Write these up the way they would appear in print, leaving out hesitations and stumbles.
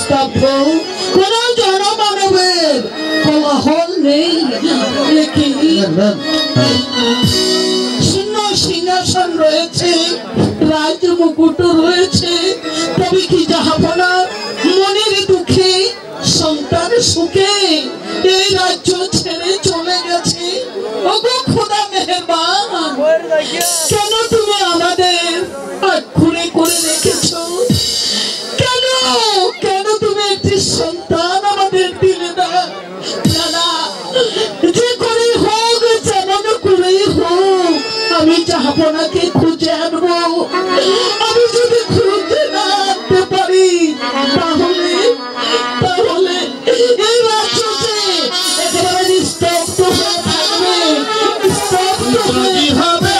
খ্রিস্টাব্দ কোন জনমানবের কোলাহল নেই। সিংহাসন রয়েছে, রাজ মুকুট রয়েছে, তবে কি জাহাপনা মনের দুঃখে সন্তান সুখে এই রাজ্য ছেড়ে চলে গেছে। ওগো খোদা মেহেরবান, কেন তুমি আমাদের আক্ষুরে করে রেখেছো? কেন কেন তুমি একটি সন্তান আমাদের দিলে না? না, যে করে হোক, যেমন করেই হোক, আমি জাহাপনাকে খুঁজে আনবো। আমি যদি খুঁজে না আনতে পারি তাহলে তাহলে এই রাজ্যে একেবারে নিস্তব্ধ হয়ে থাকবে, স্তব্ধ হয়ে হবে।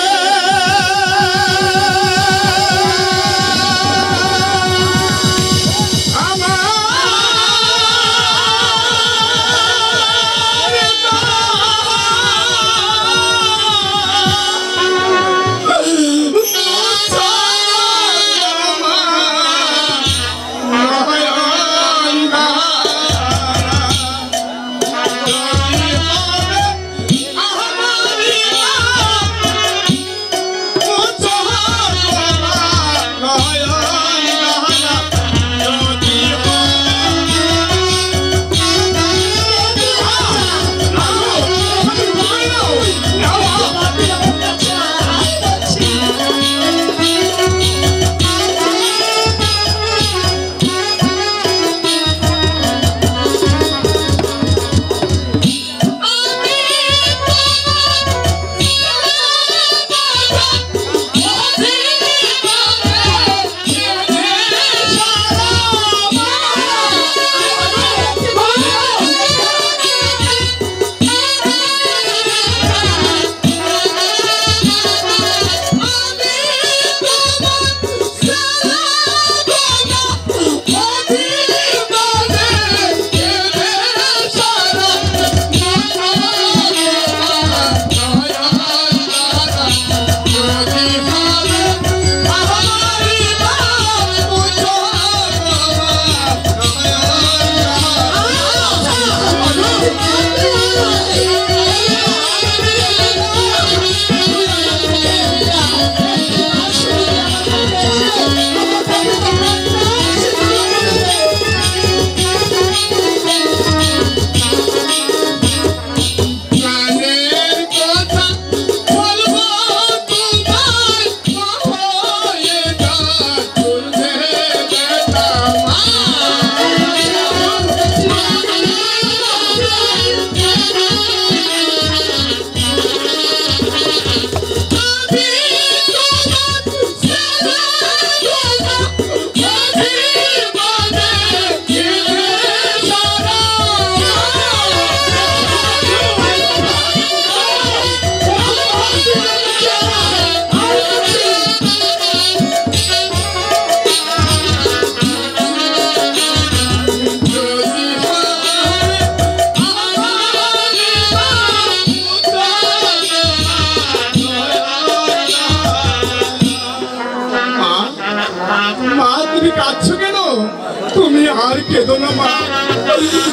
তুমি আর কেঁদো না মা,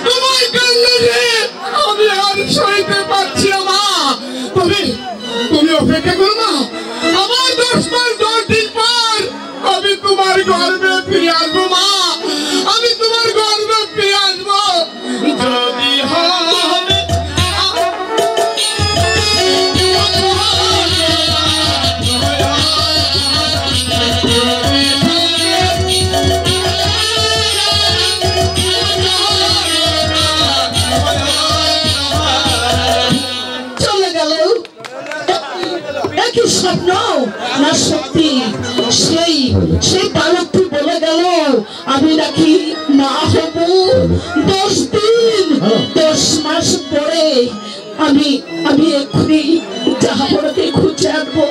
তোমার কান্না যে আমি আর সইতে পারছি না মা। তুমি অপেক্ষা করো মা, আমার 10 মাস 10 দিন পর আমি তোমার গর্ভে ফিরে আসবো মা, আমি তোমার গর্ভে ফিরে আসবো। যদি স্বপ্ন না সত্যি, সেই বালকটি বলে গেল আমি নাকি মা হব 10 দিন 10 মাস পরে। আমি এক্ষুনি জাহাপনাকে খুঁজে আনবো।